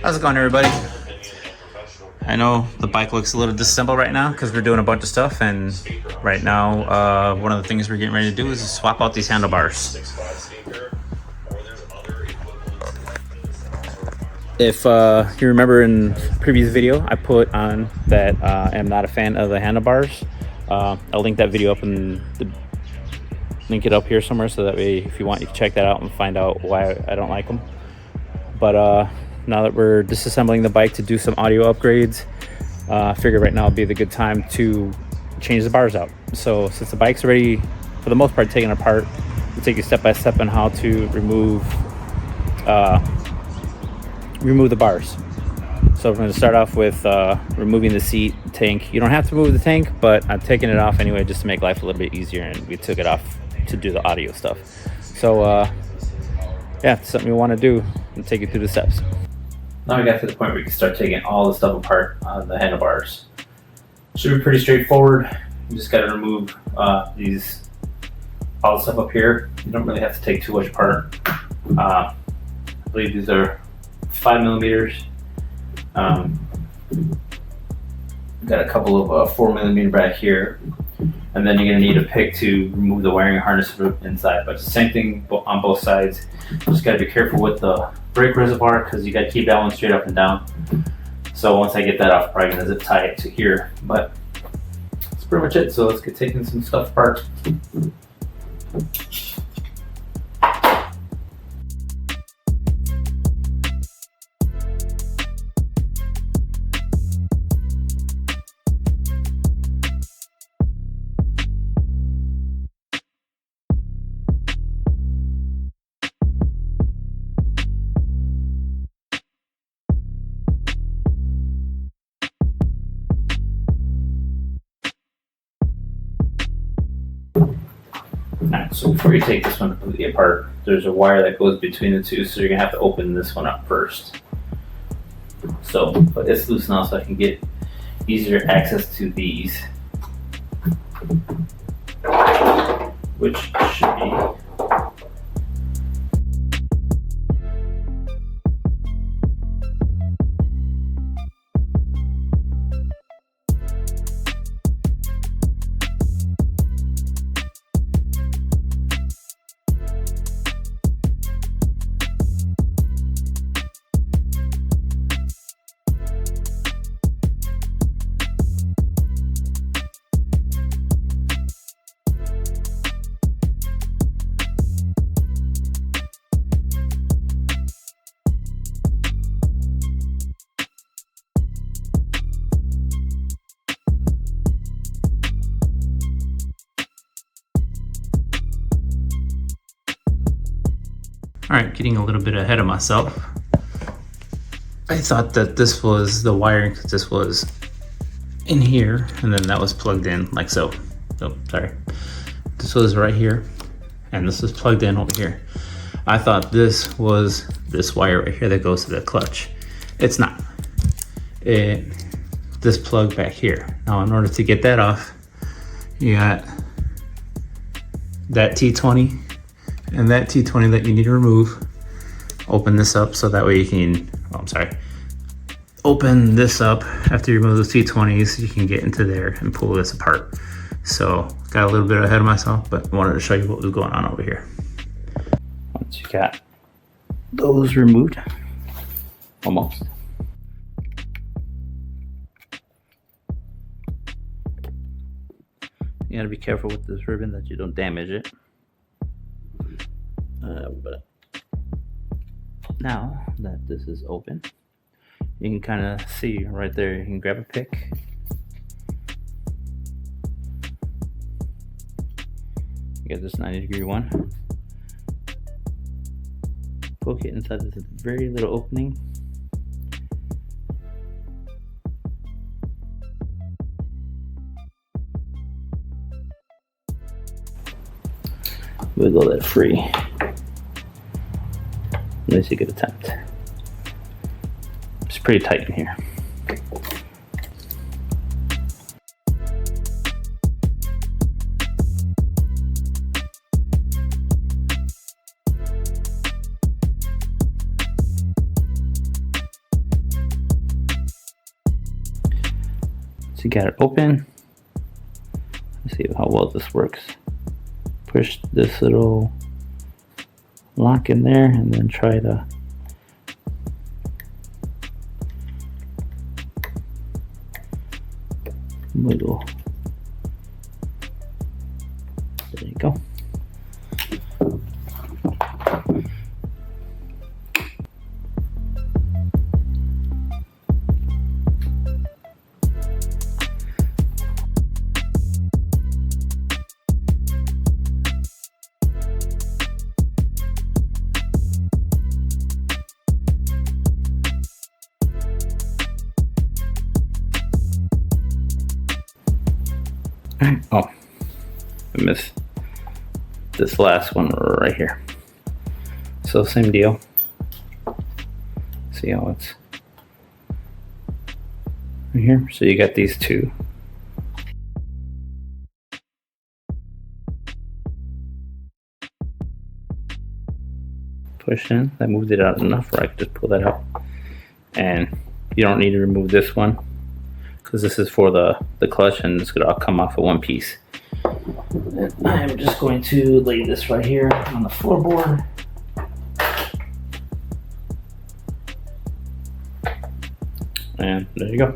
How's it going, everybody? I know the bike looks a little disassembled right now because we're doing a bunch of stuff, and right now one of the things we're getting ready to do is swap out these handlebars. If you remember in the previous video, I put on that I'm not a fan of the handlebars. I'll link that video up and link it up here somewhere, so that way if you want, you can check that out and find out why I don't like them. But now that we're disassembling the bike to do some audio upgrades, I figured right now would be the good time to change the bars out. So since the bike's already, for the most part, taken apart, we'll take you step by step on how to remove the bars. So we're going to start off with removing the seat tank. You don't have to remove the tank, but I'm taking it off anyway just to make life a little bit easier, and we took it off to do the audio stuff. So yeah, it's something you want to do and take you through the steps. Now we got to the point where we can start taking all the stuff apart on the handlebars. Should be pretty straightforward. You just got to remove all the stuff up here. You don't really have to take too much apart. I believe these are 5 millimeters. Got a couple of 4 millimeter back here, and then you're gonna need a pick to remove the wiring harness from inside. But it's the same thing on both sides. Just gotta be careful with the brake reservoir because you gotta keep that one straight up and down. So once I get that off, I'm probably gonna zip tie it to here. But that's pretty much it. So let's get taking some stuff apart. Alright, so before you take this one completely apart, there's a wire that goes between the two, so you're going to have to open this one up first. So, but it's loose now, so I can get easier access to these, which should be Alright, getting a little bit ahead of myself. I thought that this was the wiring because this was in here and then that was plugged in like so. Oh, sorry. This was right here and this was plugged in over here. I thought this was this wire right here that goes to the clutch. It's not. This plug back here. Now in order to get that off, you got that T20 and that T20 that you need to remove. Open this up so that way you can, open this up after you remove the T20s, you can get into there and pull this apart. So got a little bit ahead of myself, but wanted to show you what was going on over here. Once you got those removed, almost. You gotta be careful with this ribbon that you don't damage it. But now that this is open, you can kind of see right there. You can grab a pick, get this 90-degree one, poke it inside this very little opening. Wiggle that free. At least you get attempt. It's pretty tight in here. So you got it open. Let's see how well this works. Push this little lock in there and then try to wiggle. There you go. Oh, I missed this last one right here. So same deal. See how it's right here. So you got these two. Push in. That moved it out enough where I could just pull that out. And you don't need to remove this one, because this is for the clutch and it's gonna all come off of one piece. And I'm just going to lay this right here on the floorboard. And there you go.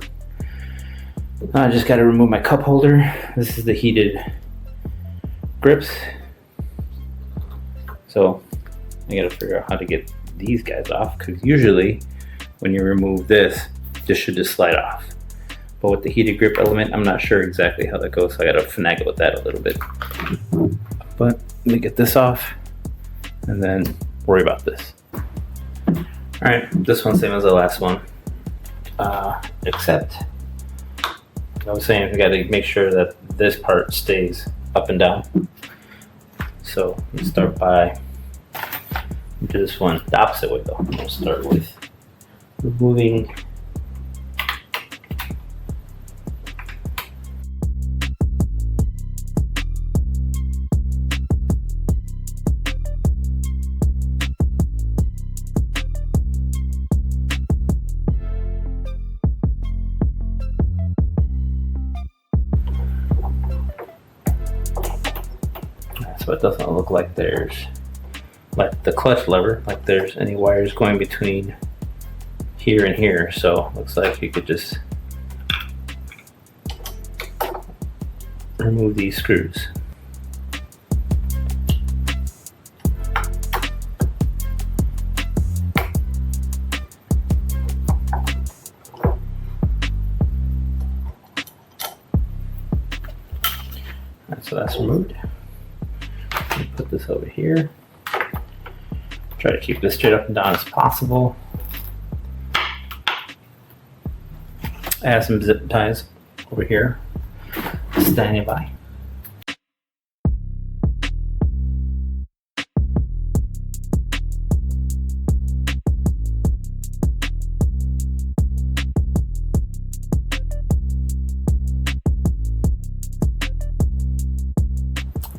I just gotta remove my cup holder. This is the heated grips. So I gotta figure out how to get these guys off, because usually when you remove this should just slide off. But with the heated grip element, I'm not sure exactly how that goes, so I gotta finagle with that a little bit. But let me get this off and then worry about this. Alright, this one's same as the last one. Except, I was saying we gotta make sure that this part stays up and down. So let's start by do this one the opposite way though. We'll start with removing so it doesn't look like there's, like the clutch lever, like there's any wires going between here and here. So looks like you could just remove these screws. Alright, so that's removed. Put this over here. Try to keep this straight up and down as possible. I have some zip ties over here standing by.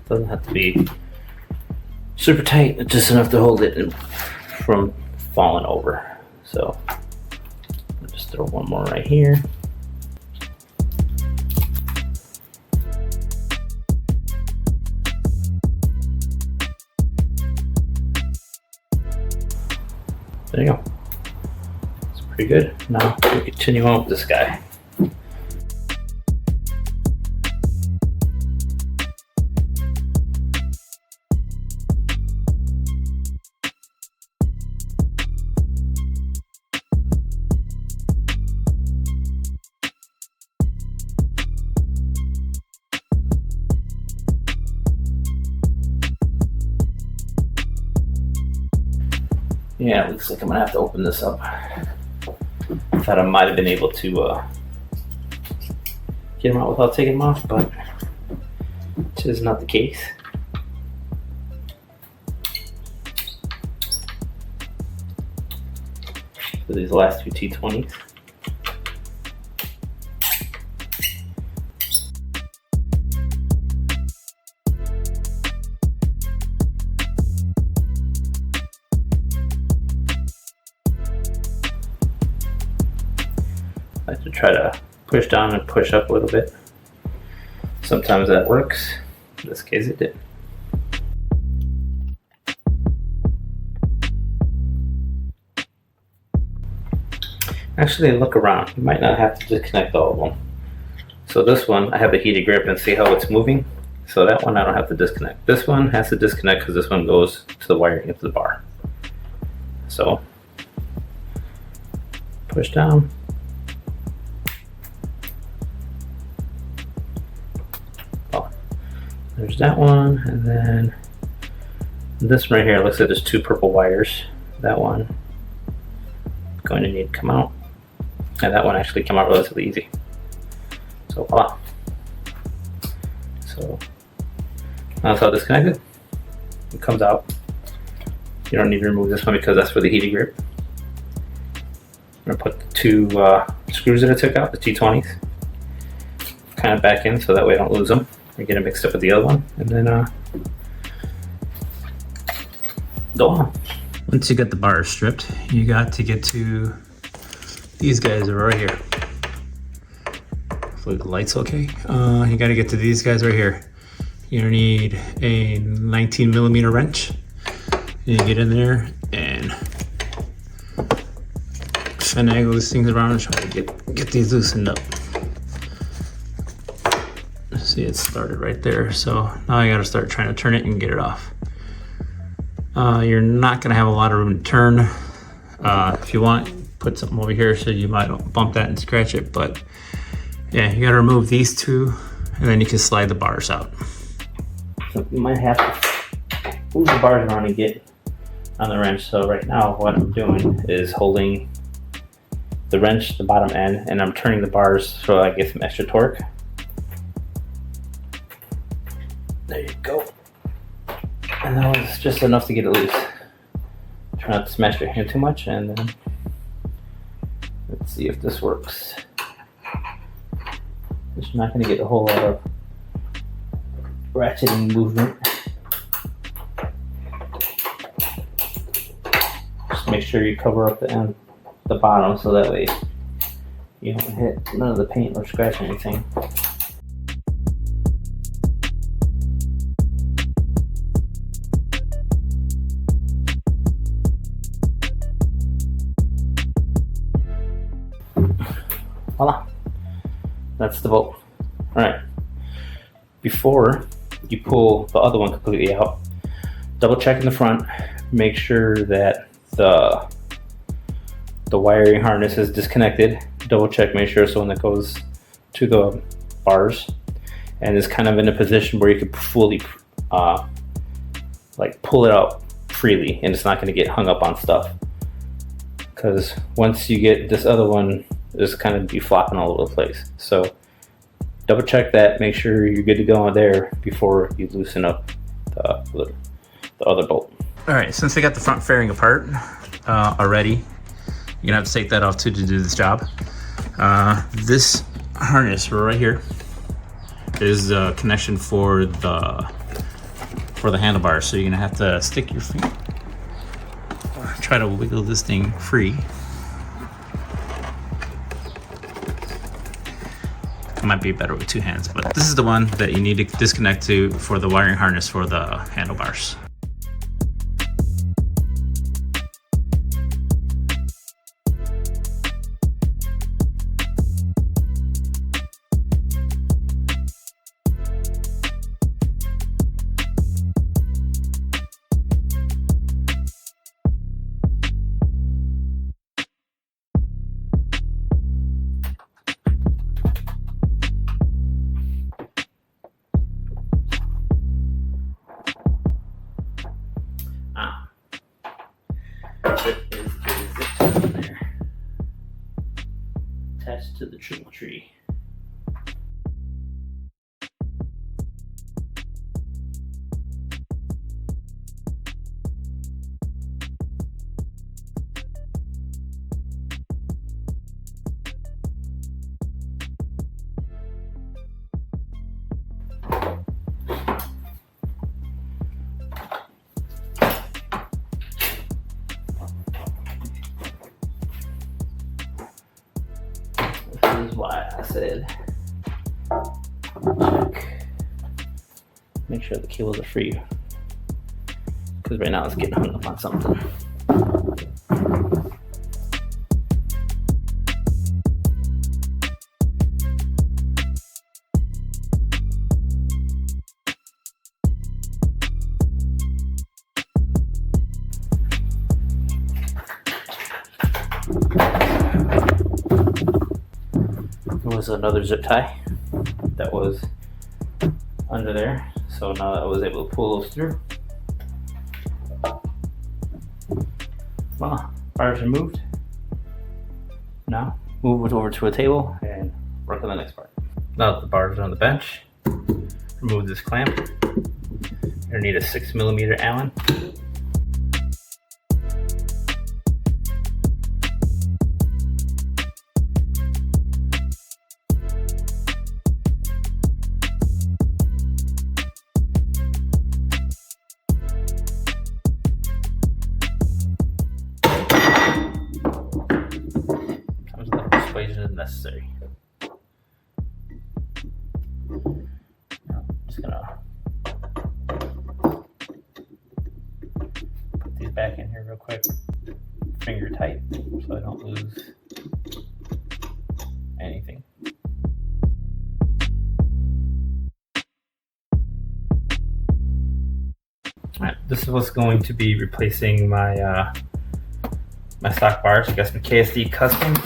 Doesn't have to be super tight, it's just enough to hold it from falling over. So I'll just throw one more right here. There you go. It's pretty good. Now we'll continue on with this guy. Yeah, it looks like I'm gonna have to open this up. I thought I might have been able to get them out without taking them off, but it is not the case. So these last two T20s. I have to try to push down and push up a little bit. Sometimes that works. In this case, it did. Actually, look around. You might not have to disconnect all of them. So this one, I have a heated grip, and see how it's moving? So that one I don't have to disconnect. This one has to disconnect because this one goes to the wiring into the bar. So push down. Oh, there's that one, and then this one right here looks like there's two purple wires. That one is going to need to come out, and that one actually came out relatively easy. So voila. So that's all disconnected. It comes out. You don't need to remove this one because that's for the heated grip. I'm gonna put the two screws that I took out, the T20s, kind of back in so that way I don't lose them or get it mixed up with the other one, and then go on. Once you get the bars stripped, you got to get to these guys right here. Hopefully the light's okay. You got to get to these guys right here. You need a 19 millimeter wrench. You get in there and finagle these things around and try to get these loosened up. See, it started right there. So now I got to start trying to turn it and get it off. You're not going to have a lot of room to turn. If you want, put something over here so you might bump that and scratch it. But yeah, you got to remove these two, and then you can slide the bars out. So you might have to move the bars around and get on the wrench. So right now what I'm doing is holding the wrench, the bottom end, and I'm turning the bars so I get some extra torque. There you go. And that was just enough to get it loose. Try not to smash your hand too much, and then let's see if this works. Just not going to get a whole lot of ratcheting movement. Just make sure you cover up the end, the bottom, so that way you don't hit none of the paint or scratch anything. Voila, that's the bolt. All right, before you pull the other one completely out, double check in the front, make sure that the wiring harness is disconnected. Double check, make sure so when it goes to the bars and is kind of in a position where you can fully like pull it out freely and it's not going to get hung up on stuff. Because once you get this other one, it's kind of be flopping all over the place. So double check that, make sure you're good to go on there before you loosen up the other bolt. All right, since they got the front fairing apart already, you're gonna have to take that off too to do this job. This harness right here is the connection for the handlebars. So you're gonna have to stick your finger, try to wiggle this thing free. It might be better with two hands, but this is the one that you need to disconnect to for the wiring harness for the handlebars. Attached to the triple tree. is why I said check. Make sure the cables are free, because right now it's getting hung up on something. There was another zip tie that was under there, so now I was able to pull those through. Well, bars removed. Now move it over to a table and work on the next part. Now that the bars are on the bench, remove this clamp. You're gonna need a 6mm Allen. Is necessary. I'm just gonna put these back in here real quick, finger tight, so I don't lose anything. Alright, this is what's going to be replacing my my stock bars. I got some KST Customs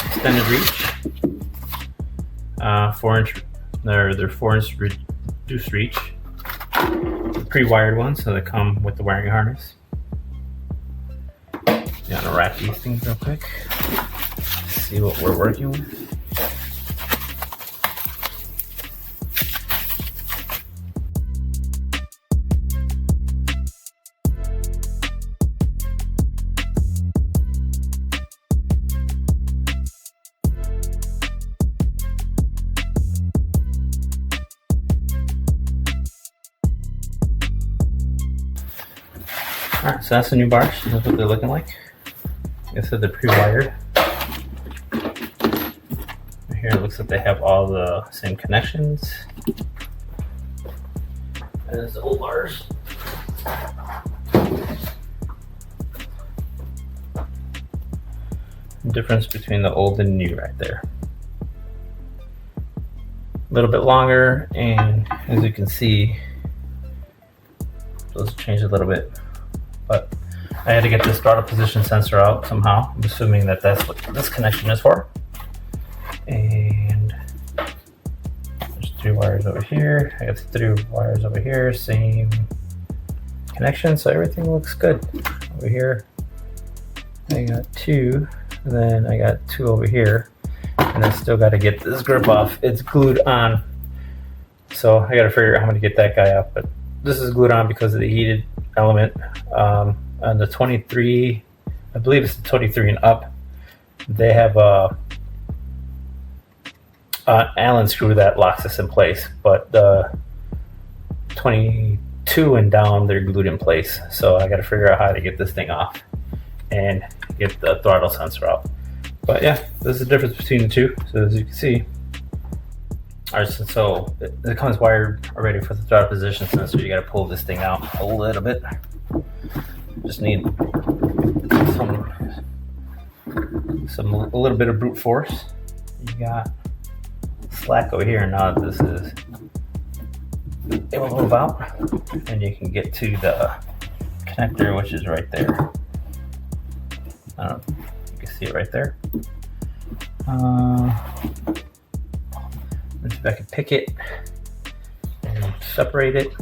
extended reach, 4-inch. They're 4-inch reduced reach, pre-wired ones, so they come with the wiring harness. I'm gonna wrap these things real quick. See what we're working with. Alright, so that's the new bars. That's what they're looking like. Like I said, they're pre-wired. Here it looks like they have all the same connections as the old bars. The difference between the old and new right there. A little bit longer, and as you can see, those change a little bit. But I had to get this throttle position sensor out somehow. I'm assuming that that's what this connection is for. And there's 3 wires over here. I got 3 wires over here, same connection, so everything looks good. Over here, I got 2, and then I got 2 over here, and I still got to get this grip off. It's glued on, so I got to figure out how to get that guy up. But this is glued on because of the heated element. On the 23, I believe it's the 23 and up, they have a Allen screw that locks this in place, but the 22 and down, they're glued in place. So I got to figure out how to get this thing off and get the throttle sensor out. But yeah, this is the difference between the two. So as you can see, alright, so it comes wired already for the throttle position sensor. You got to pull this thing out a little bit. Just need a little bit of brute force. You got slack over here. Now this is able to move out, and you can get to the connector, which is right there. I don't know, you can see it right there. Let's see if I can pick it and separate it.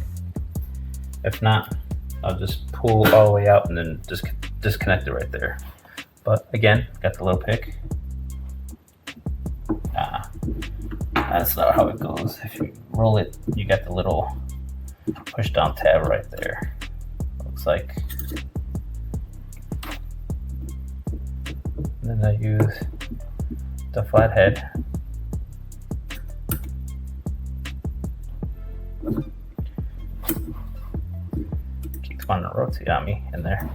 If not, I'll just pull all the way out and then just disconnect it right there. But again, got the little pick. That's not how it goes. If you roll it, you got the little push down tab right there. Looks like. And then I use the flathead. Keeps wanting to rotate on me in there.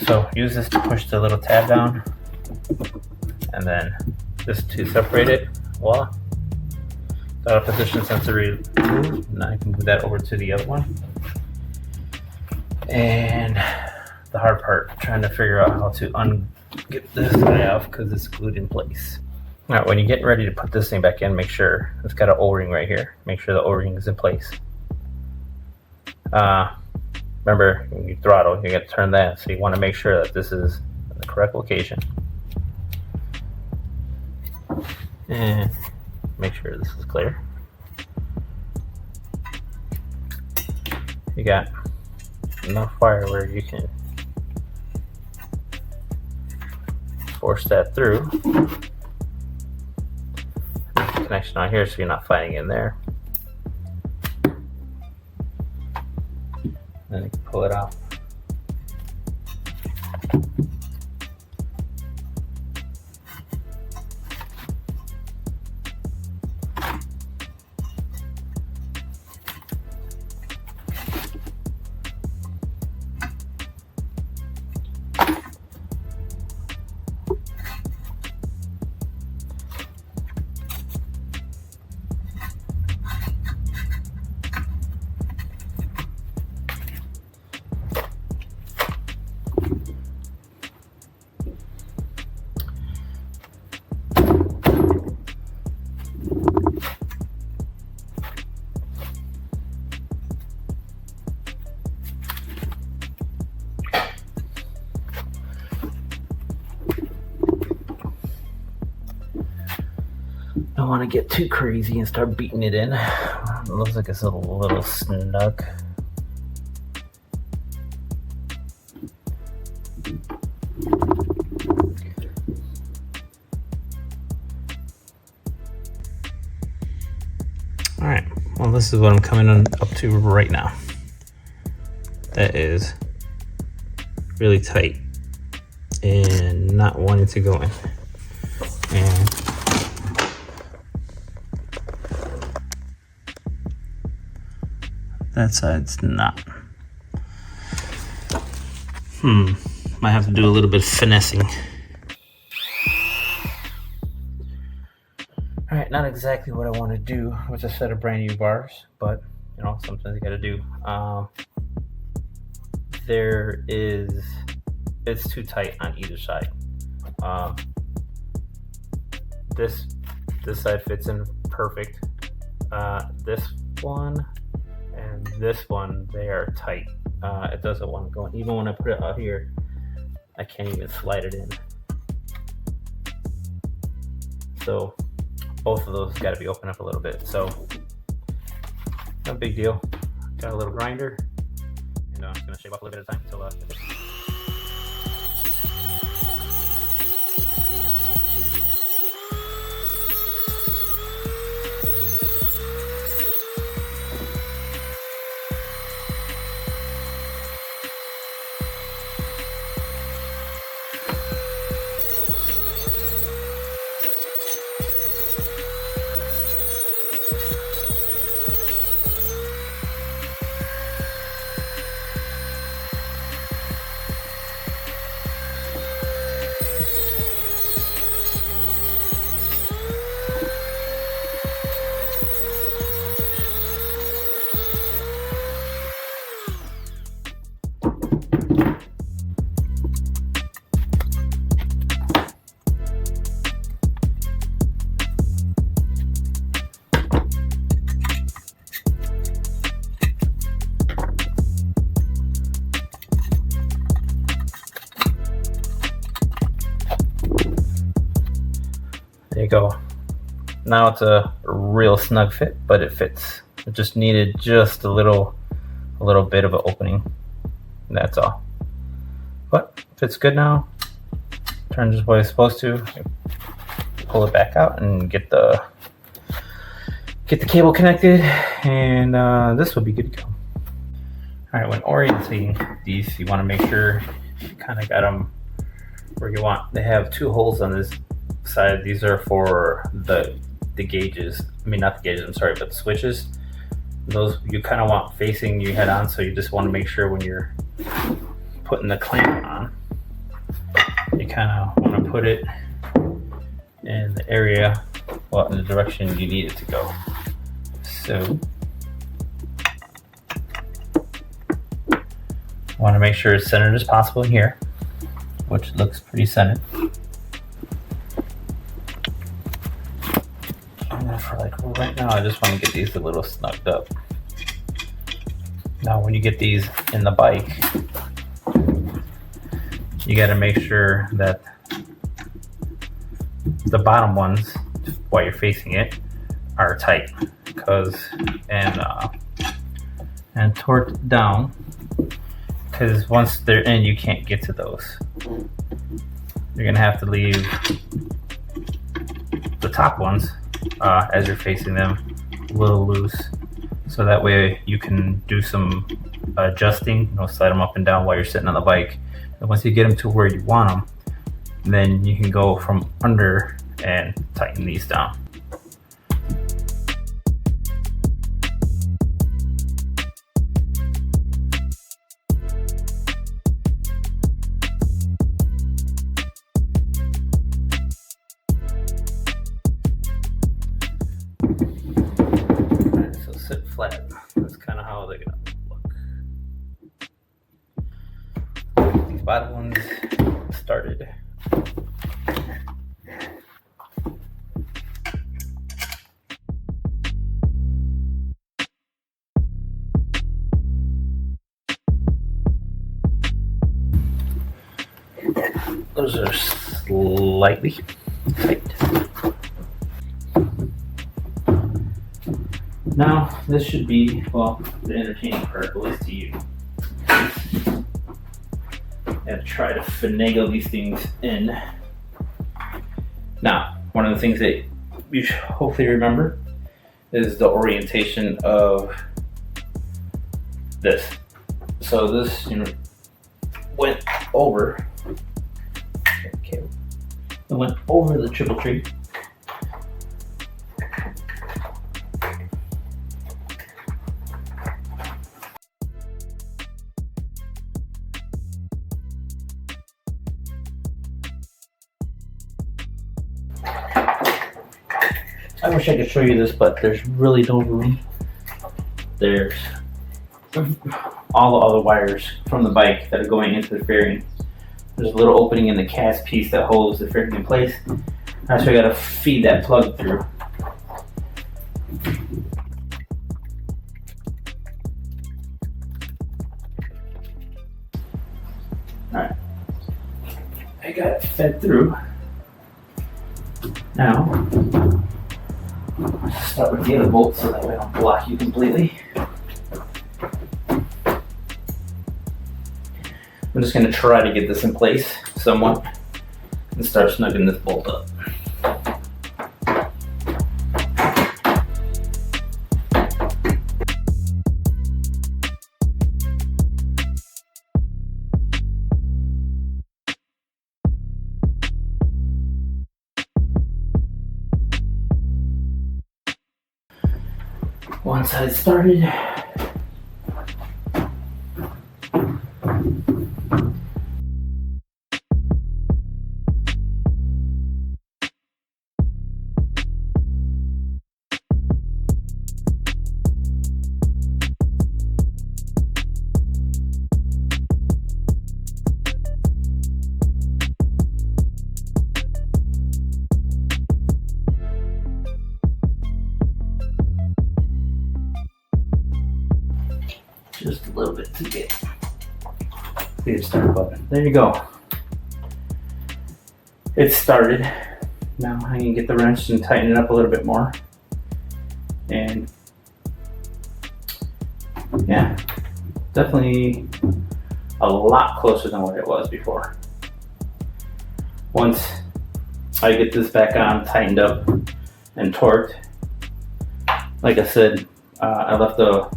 So use this to push the little tab down, and then this to separate it. Voila. So position sensor removed. Now I can move that over to the other one. And the hard part, trying to figure out how to get this guy off because it's glued in place. All right, when you get ready to put this thing back in, make sure it's got an O-ring right here. Make sure the O-ring is in place. Remember, when you throttle, you got to turn that, so you want to make sure that this is in the correct location. And make sure this is clear. You got enough wire where you can force that through. Connection on here so you're not fighting in there. Then you can pull it out. Don't want to get too crazy and start beating it in. It looks like it's a little snug. All right, well, this is what I'm coming on up to right now. That is really tight and not wanting to go in. And that side's not. Might have to do a little bit of finessing. All right, not exactly what I want to do with a set of brand new bars, but you know, sometimes you got to do. It's too tight on either side. This side fits in perfect. This one and this one, they are tight. It doesn't want to go in. Even when I put it out here, I can't even slide it in. So both of those got to be opened up a little bit. So no big deal. Got a little grinder, and I'm just gonna shave off a little bit of time until there you go. Now it's a real snug fit, but it fits. It just needed just a little bit of an opening. That's all. But fits good now. Turns just what it's supposed to. Pull it back out and get the cable connected, and this will be good to go. All right, when orienting these, you want to make sure you kind of got them where you want. They have two holes on this side. These are for the gauges. I mean, not the gauges, I'm sorry, but the switches. Those you kind of want facing you head on, so you just want to make sure when you're putting the clamp on kind of want to put it in the area, well, in the direction you need it to go. So I want to make sure it's centered as possible in here, which looks pretty centered. And then for like right now, I just want to get these a little snugged up. Now when you get these in the bike, you got to make sure that the bottom ones, while you're facing it, are tight, and torqued down, because once they're in, you can't get to those. You're gonna have to leave the top ones as you're facing them a little loose, so that way you can do some adjusting, slide them up and down while you're sitting on the bike. And once you get them to where you want them, then you can go from under and tighten these down. Alright, so sit flat. That's kind of how they're gonna look. These bottom ones started. Those are slightly tight. Now, this should be, well, the entertaining part, at least to you. And try to finagle these things in. Now, one of the things that you should hopefully remember is the orientation of this. So this, went over. Okay, it went over the triple tree. I wish I could show you this, but there's really no room. There's all the other wires from the bike that are going into the fairing. There's a little opening in the cast piece that holds the fairing in place. That's why I gotta feed that plug through. Alright. I got it fed through. Now, start with the other bolt so that way I don't block you completely. I'm just going to try to get this in place somewhat and start snugging this bolt up. One side started. Just a little bit to get the start button. There you go. It started. Now I can get the wrench and tighten it up a little bit more. And yeah, definitely a lot closer than what it was before. Once I get this back on, tightened up and torqued, like I said, I left the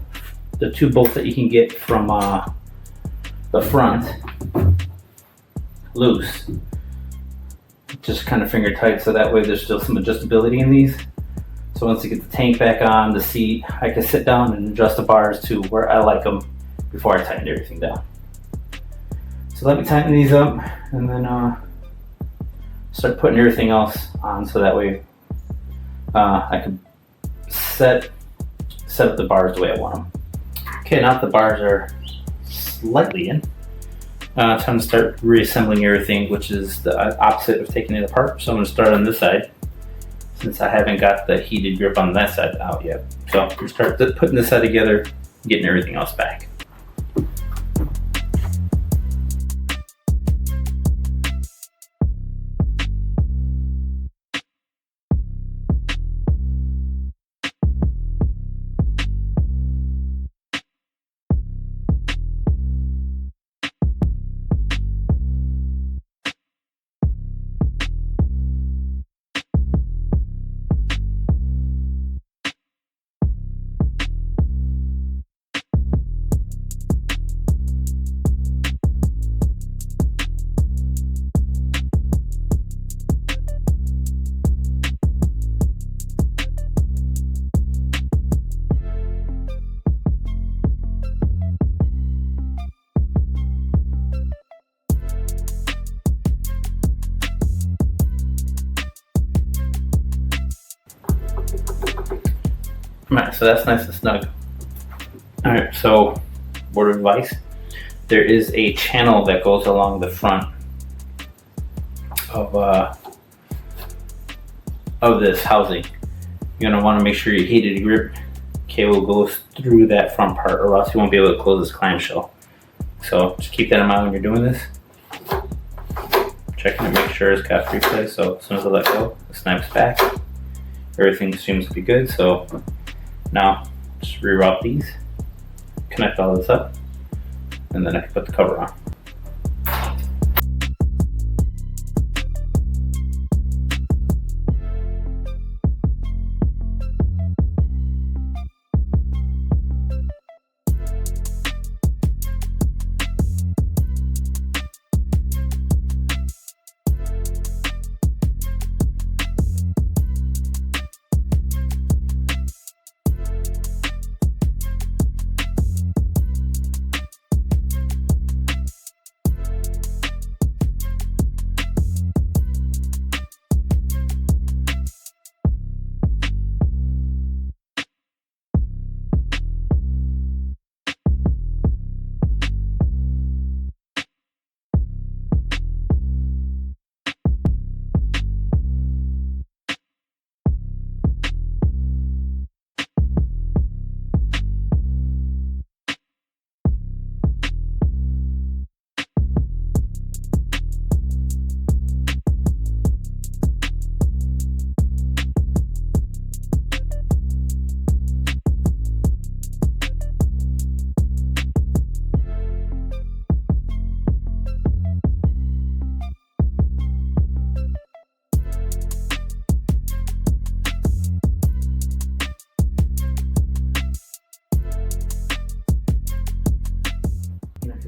two bolts that you can get from the front loose, just kind of finger tight, so that way there's still some adjustability in these. So once you get the tank back on, the seat, I can sit down and adjust the bars to where I like them before I tighten everything down. So let me tighten these up, and then start putting everything else on so that way I can set up the bars the way I want them. Okay, now that the bars are slightly in, time to start reassembling everything, which is the opposite of taking it apart. So I'm going to start on this side, since I haven't got the heated grip on that side out yet. So I'm going to start putting this side together, getting everything else back. Alright, so that's nice and snug. Alright, so word of advice, there is a channel that goes along the front of this housing. You're gonna want to make sure your heated grip cable goes through that front part, or else you won't be able to close this clamshell. So just keep that in mind when you're doing this. Checking to make sure it's got free play, so as soon as I let go, it snaps back. Everything seems to be good, so now just reroute these, connect all this up, and then I can put the cover on.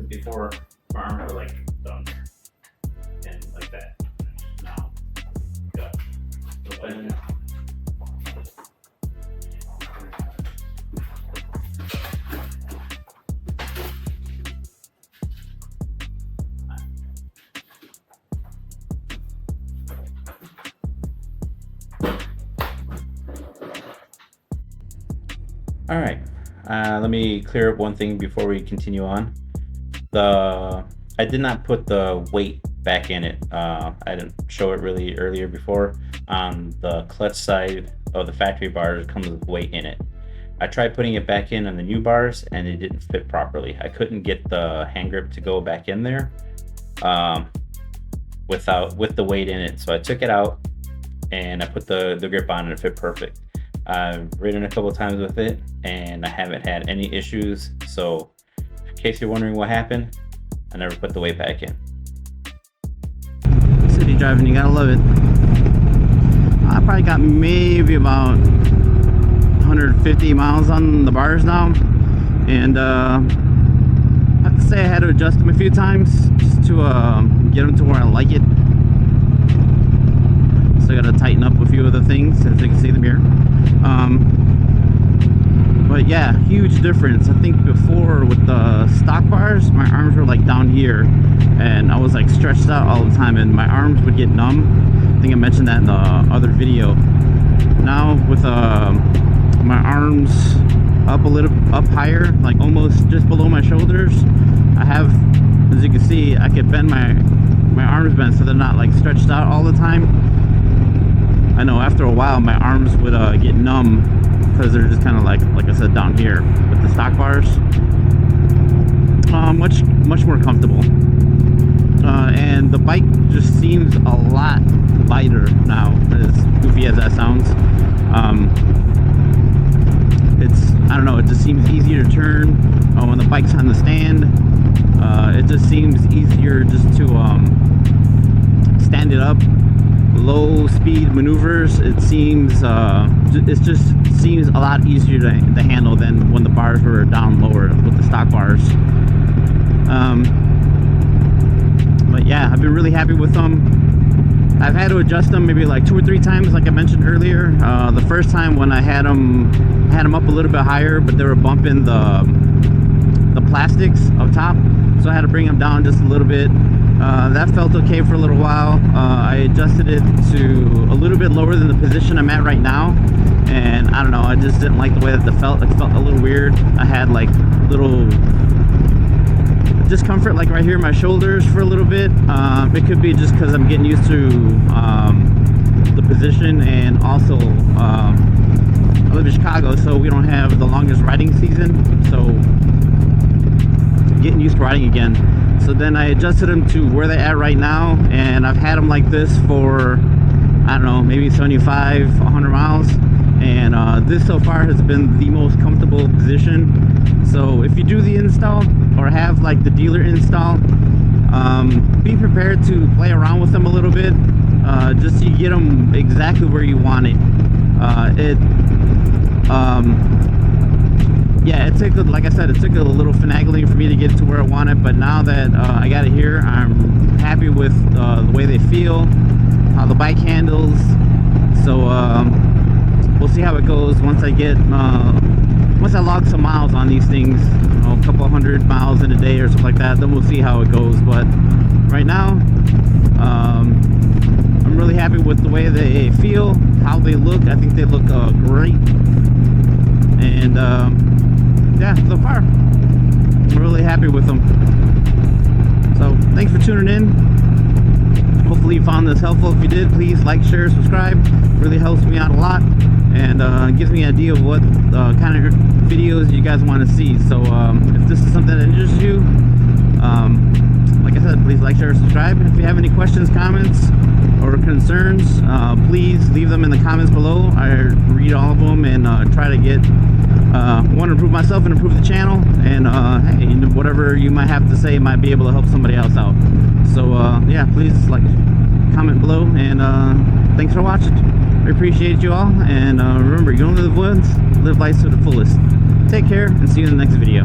Before my arms are like done and like that. Now, got the button. All right, let me clear up one thing before we continue on. I did not put the weight back in it. I didn't show it really earlier before. On the clutch side of the factory bars, it comes with weight in it. I tried putting it back in on the new bars and it didn't fit properly. I couldn't get the hand grip to go back in there with the weight in it. So I took it out and I put the grip on and it fit perfect. I've ridden a couple of times with it and I haven't had any issues. So in case you're wondering what happened, I never put the weight back in. City driving, you gotta love it. I probably got maybe about 150 miles on the bars now, and I have to say I had to adjust them a few times just to get them to where I like it. So I gotta tighten up a few of the things, as you can see them here. But But yeah, huge difference. I think before with the stock bars, my arms were like down here, and I was like stretched out all the time, and my arms would get numb. I think I mentioned that in the other video. Now with my arms up a little up higher, like almost just below my shoulders, I have, as you can see, I could bend my arms bent so they're not like stretched out all the time. I know after a while my arms would get numb because they're just kind of like I said, down here with the stock bars. Much more comfortable, and the bike just seems a lot lighter now, as goofy as that sounds. I don't know, it just seems easier to turn when the bike's on the stand. It just seems easier just to stand it up. Low speed maneuvers, it seems it just seems a lot easier to handle than when the bars were down lower with the stock bars. But yeah, I've been really happy with them. I've had to adjust them maybe like 2 or 3 times, like I mentioned earlier. The first time when I had them up a little bit higher, but they were bumping the plastics up top, so I had to bring them down just a little bit. That felt okay for a little while. I adjusted it to a little bit lower than the position I'm at right now, and I don't know, I just didn't like the way that it felt a little weird. I had like little discomfort like right here in my shoulders for a little bit. It could be just because I'm getting used to the position, and also I live in Chicago, so we don't have the longest riding season, so getting used to riding again. So then I adjusted them to where they're at right now, and I've had them like this for, I don't know, maybe 75, 100 miles, and this so far has been the most comfortable position. So if you do the install or have like the dealer install, be prepared to play around with them a little bit, just so you get them exactly where you want it. Yeah, it took, like I said, it took a little finagling for me to get to where I want it, but now that I got it here, I'm happy with the way they feel, how the bike handles. So we'll see how it goes once I get once I log some miles on these things, a couple 100 miles in a day or something like that. Then we'll see how it goes. But right now, I'm really happy with the way they feel, how they look. I think they look great. And yeah, so far I'm really happy with them. So thanks for tuning in. Hopefully you found this helpful. If you did, please like, share, subscribe. It really helps me out a lot, and gives me an idea of what kind of videos you guys want to see. So if this is something that interests you, like I said, please like, share, subscribe. And if you have any questions, comments, or concerns, please leave them in the comments below. I read all of them and try to get want to improve myself and improve the channel, and hey, whatever you might have to say might be able to help somebody else out. So yeah, please like, comment below, and thanks for watching. I appreciate you all, and remember, you don't live once, live life to the fullest. Take care, and see you in the next video.